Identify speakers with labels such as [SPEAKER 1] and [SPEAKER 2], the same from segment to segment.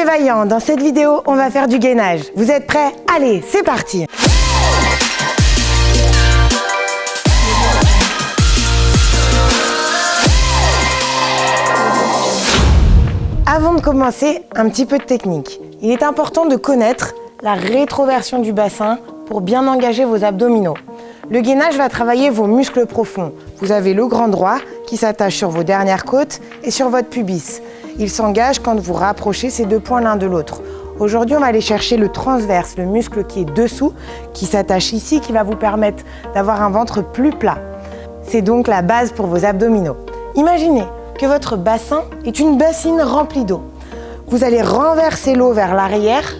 [SPEAKER 1] les vaillants, dans cette vidéo, on va faire du gainage. Vous êtes prêts? Allez, c'est parti! Avant de commencer, un petit peu de technique. Il est important de connaître la rétroversion du bassin pour bien engager vos abdominaux. Le gainage va travailler vos muscles profonds. Vous avez le grand droit qui s'attache sur vos dernières côtes et sur votre pubis. Il s'engage quand vous rapprochez ces deux points l'un de l'autre. Aujourd'hui, on va aller chercher le transverse, le muscle qui est dessous, qui s'attache ici, qui va vous permettre d'avoir un ventre plus plat. C'est donc la base pour vos abdominaux. Imaginez que votre bassin est une bassine remplie d'eau. Vous allez renverser l'eau vers l'arrière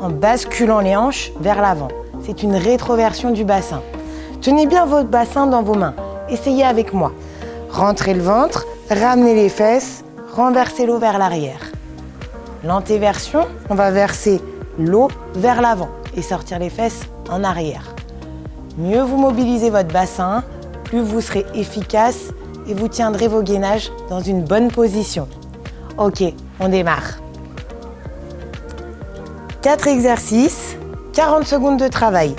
[SPEAKER 1] en basculant les hanches vers l'avant. C'est une rétroversion du bassin. Tenez bien votre bassin dans vos mains. Essayez avec moi. Rentrez le ventre, ramenez les fesses, renversez l'eau vers l'arrière. L'antéversion, on va verser l'eau vers l'avant et sortir les fesses en arrière. Mieux vous mobilisez votre bassin, plus vous serez efficace et vous tiendrez vos gainages dans une bonne position. Ok, on démarre. 4 exercices, 40 secondes de travail.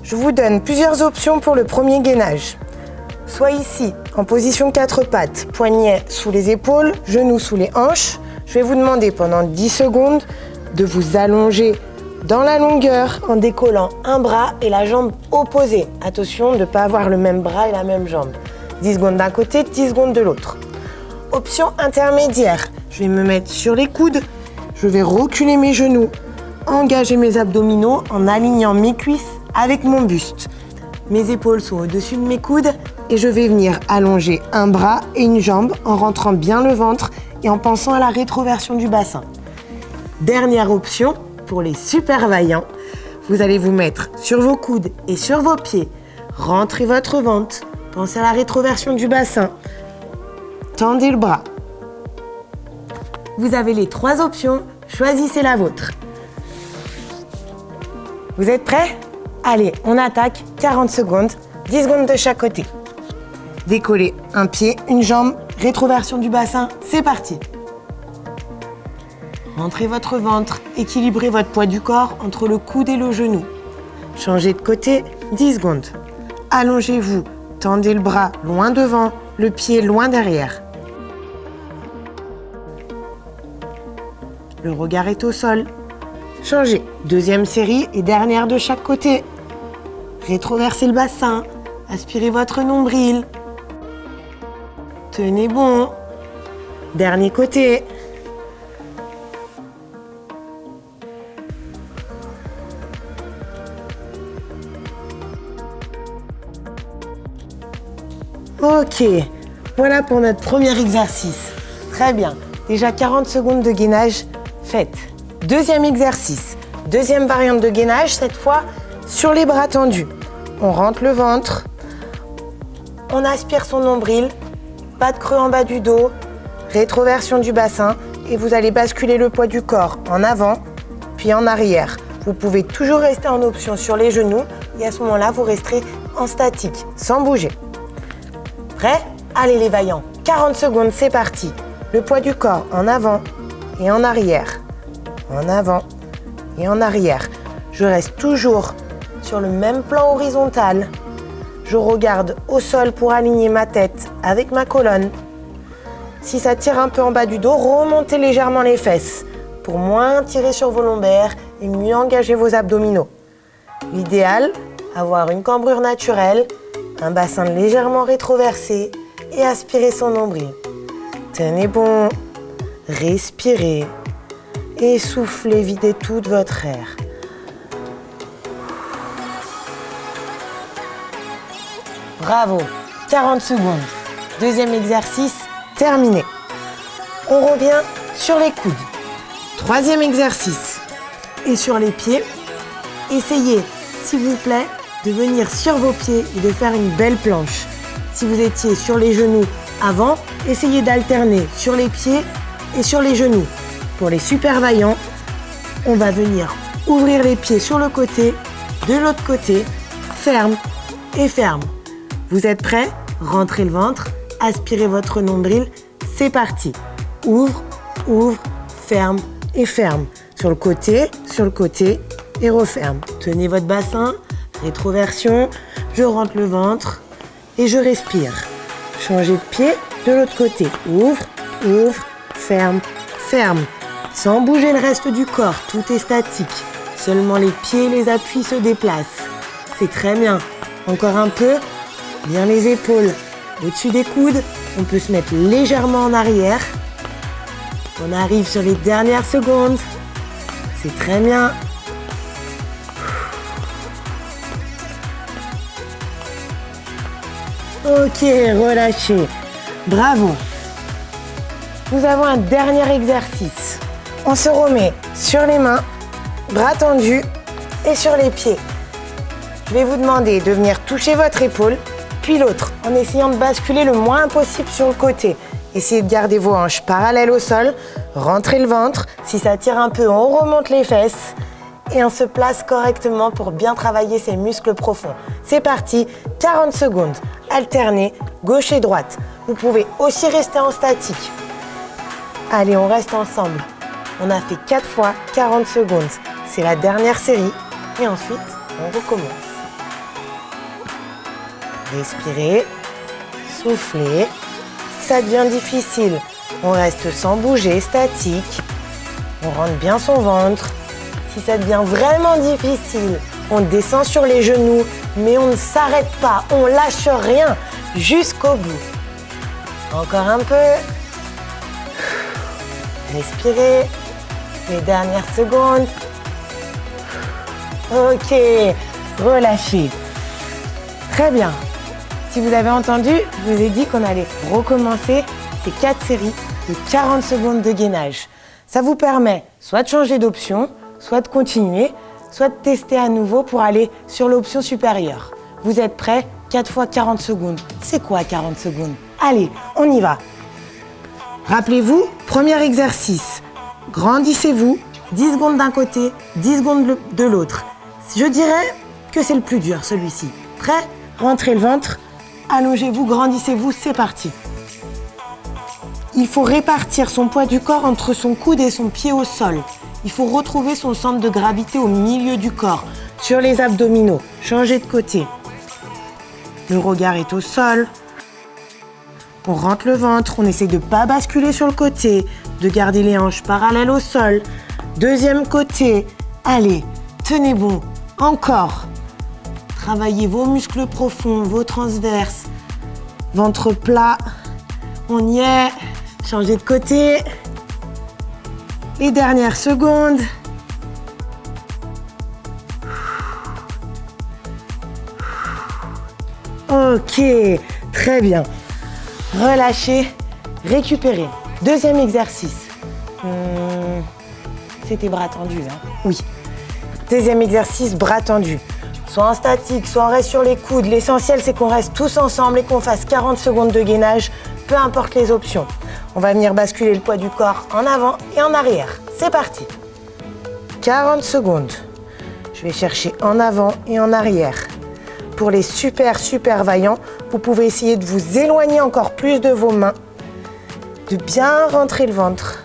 [SPEAKER 1] Je vous donne plusieurs options pour le premier gainage. Soit ici, en position 4 pattes, poignets sous les épaules, genoux sous les hanches. Je vais vous demander pendant 10 secondes de vous allonger dans la longueur en décollant un bras et la jambe opposée. Attention de ne pas avoir le même bras et la même jambe. 10 secondes d'un côté, 10 secondes de l'autre. Option intermédiaire, je vais me mettre sur les coudes, je vais reculer mes genoux, engager mes abdominaux en alignant mes cuisses avec mon buste. Mes épaules sont au-dessus de mes coudes et je vais venir allonger un bras et une jambe en rentrant bien le ventre et en pensant à la rétroversion du bassin. Dernière option, pour les super vaillants, vous allez vous mettre sur vos coudes et sur vos pieds, rentrez votre ventre, pensez à la rétroversion du bassin, tendez le bras. Vous avez les 3 options, choisissez la vôtre. Vous êtes prêts? Allez, on attaque, 40 secondes, 10 secondes de chaque côté. Décollez un pied, une jambe, rétroversion du bassin, c'est parti. Rentrez votre ventre, équilibrez votre poids du corps entre le coude et le genou. Changez de côté, 10 secondes. Allongez-vous, tendez le bras loin devant, le pied loin derrière. Le regard est au sol. Changez. Deuxième série et dernière de chaque côté. Rétroversez le bassin. Aspirez votre nombril. Tenez bon. Dernier côté. Ok, voilà pour notre premier exercice. Très bien, déjà 40 secondes de gainage faites. Deuxième exercice, deuxième variante de gainage, cette fois sur les bras tendus. On rentre le ventre, on aspire son nombril, pas de creux en bas du dos, rétroversion du bassin et vous allez basculer le poids du corps en avant puis en arrière. Vous pouvez toujours rester en option sur les genoux et à ce moment-là, vous resterez en statique, sans bouger. Prêt? Allez les vaillants, 40 secondes, c'est parti. Le poids du corps en avant et en arrière. En avant et en arrière. Je reste toujours sur le même plan horizontal. Je regarde au sol pour aligner ma tête avec ma colonne. Si ça tire un peu en bas du dos, remontez légèrement les fesses pour moins tirer sur vos lombaires et mieux engager vos abdominaux. L'idéal, avoir une cambrure naturelle, un bassin légèrement rétroversé et aspirer son nombril. Tenez bon, respirez et soufflez, videz toute votre air. Bravo, 40 secondes. Deuxième exercice, terminé. On revient sur les coudes. Troisième exercice. Et sur les pieds, essayez, s'il vous plaît, de venir sur vos pieds et de faire une belle planche. Si vous étiez sur les genoux avant, essayez d'alterner sur les pieds et sur les genoux. Pour les super vaillants, on va venir ouvrir les pieds sur le côté, de l'autre côté, ferme et ferme. Vous êtes prêts? Rentrez le ventre, aspirez votre nombril, c'est parti. Ouvre, ouvre, ferme et ferme. Sur le côté et referme. Tenez votre bassin, rétroversion, je rentre le ventre et je respire. Changez de pied de l'autre côté. Ouvre, ouvre, ferme, ferme. Sans bouger le reste du corps, tout est statique. Seulement les pieds et les appuis se déplacent. C'est très bien. Encore un peu. Bien les épaules au-dessus des coudes. On peut se mettre légèrement en arrière. On arrive sur les dernières secondes. C'est très bien. Ok, relâchez. Bravo. Nous avons un dernier exercice. On se remet sur les mains, bras tendus et sur les pieds. Je vais vous demander de venir toucher votre épaule, puis l'autre, en essayant de basculer le moins possible sur le côté. Essayez de garder vos hanches parallèles au sol, rentrez le ventre. Si ça tire un peu, on remonte les fesses et on se place correctement pour bien travailler ces muscles profonds. C'est parti, 40 secondes, alternez gauche et droite. Vous pouvez aussi rester en statique. Allez, on reste ensemble. On a fait 4 fois 40 secondes. C'est la dernière série et ensuite, on recommence. Respirez, soufflez. Ça devient difficile. On reste sans bouger, statique. On rentre bien son ventre. Si ça devient vraiment difficile, on descend sur les genoux, mais on ne s'arrête pas, on lâche rien jusqu'au bout. Encore un peu. Respirez. Les dernières secondes. Ok, relâchez. Très bien. Si vous avez entendu, je vous ai dit qu'on allait recommencer ces 4 séries de 40 secondes de gainage. Ça vous permet soit de changer d'option, soit de continuer, soit de tester à nouveau pour aller sur l'option supérieure. Vous êtes prêts? 4 fois 40 secondes. C'est quoi 40 secondes? Allez, on y va. Rappelez-vous, premier exercice. Grandissez-vous, 10 secondes d'un côté, 10 secondes de l'autre. Je dirais que c'est le plus dur, celui-ci. Prêt? Rentrez le ventre, allongez-vous, grandissez-vous, c'est parti. Il faut répartir son poids du corps entre son coude et son pied au sol. Il faut retrouver son centre de gravité au milieu du corps, sur les abdominaux. Changez de côté. Le regard est au sol. On rentre le ventre, on essaie de ne pas basculer sur le côté, de garder les hanches parallèles au sol. Deuxième côté. Allez, tenez bon. Encore. Travaillez vos muscles profonds, vos transverses. Ventre plat. On y est. Changez de côté. Les dernières secondes. Ok, très bien. Relâchez, récupérez. Deuxième exercice. C'était bras tendus, hein? Oui. Deuxième exercice, bras tendus. Soit en statique, soit on reste sur les coudes. L'essentiel, c'est qu'on reste tous ensemble et qu'on fasse 40 secondes de gainage, peu importe les options. On va venir basculer le poids du corps en avant et en arrière. C'est parti. 40 secondes. Je vais chercher en avant et en arrière. Pour les super vaillants, vous pouvez essayer de vous éloigner encore plus de vos mains, de bien rentrer le ventre,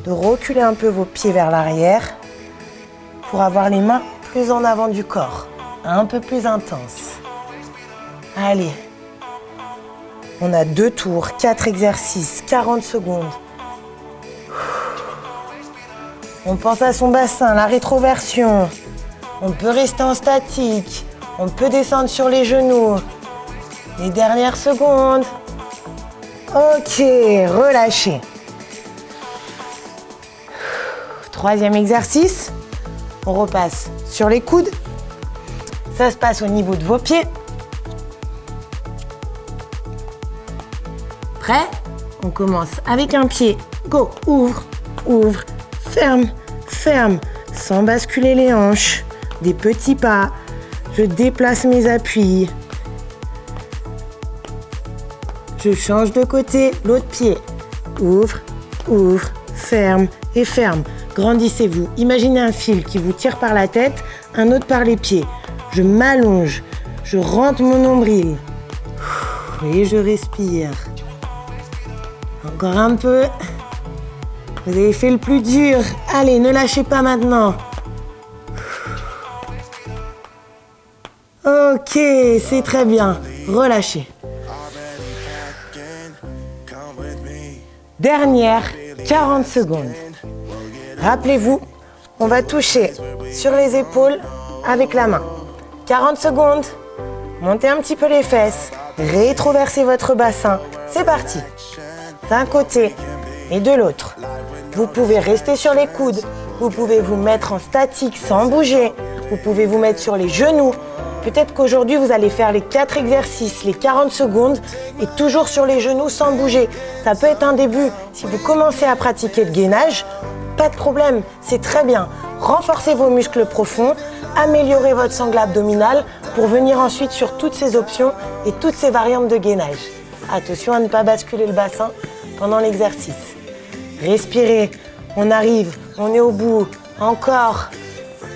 [SPEAKER 1] de reculer un peu vos pieds vers l'arrière pour avoir les mains plus en avant du corps, un peu plus intense. Allez, on a 2 tours, 4 exercices, 40 secondes. On pense à son bassin, la rétroversion. On peut rester en statique. On peut descendre sur les genoux. Les dernières secondes. Ok, relâchez. Troisième exercice. On repasse sur les coudes. Ça se passe au niveau de vos pieds. Prêt? On commence avec un pied. Go, ouvre, ouvre, ferme, ferme, sans basculer les hanches. Des petits pas. Je déplace mes appuis. Je change de côté, l'autre pied. Ouvre, ouvre, ferme et ferme. Grandissez-vous. Imaginez un fil qui vous tire par la tête, un autre par les pieds. Je m'allonge. Je rentre mon nombril. Et je respire. Encore un peu. Vous avez fait le plus dur. Allez, ne lâchez pas maintenant. Ok, c'est très bien. Relâchez. Dernière 40 secondes. Rappelez-vous, on va toucher sur les épaules avec la main. 40 secondes. Montez un petit peu les fesses. Rétroversez votre bassin. C'est parti. D'un côté et de l'autre. Vous pouvez rester sur les coudes. Vous pouvez vous mettre en statique sans bouger. Vous pouvez vous mettre sur les genoux. Peut-être qu'aujourd'hui, vous allez faire les 4 exercices, les 40 secondes et toujours sur les genoux sans bouger. Ça peut être un début. Si vous commencez à pratiquer le gainage, pas de problème, c'est très bien. Renforcez vos muscles profonds, améliorez votre sangle abdominale pour venir ensuite sur toutes ces options et toutes ces variantes de gainage. Attention à ne pas basculer le bassin pendant l'exercice. Respirez, on arrive, on est au bout. Encore,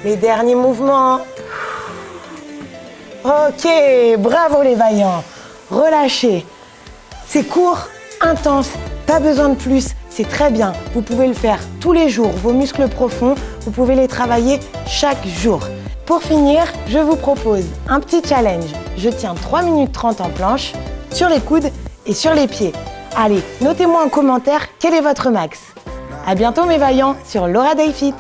[SPEAKER 1] les derniers mouvements. Ok, bravo les vaillants. Relâchez. C'est court, intense, pas besoin de plus. C'est très bien. Vous pouvez le faire tous les jours. Vos muscles profonds, vous pouvez les travailler chaque jour. Pour finir, je vous propose un petit challenge. Je tiens 3 minutes 30 en planche, sur les coudes et sur les pieds. Allez, notez-moi en commentaire quel est votre max. À bientôt mes vaillants sur Laura Day Fit.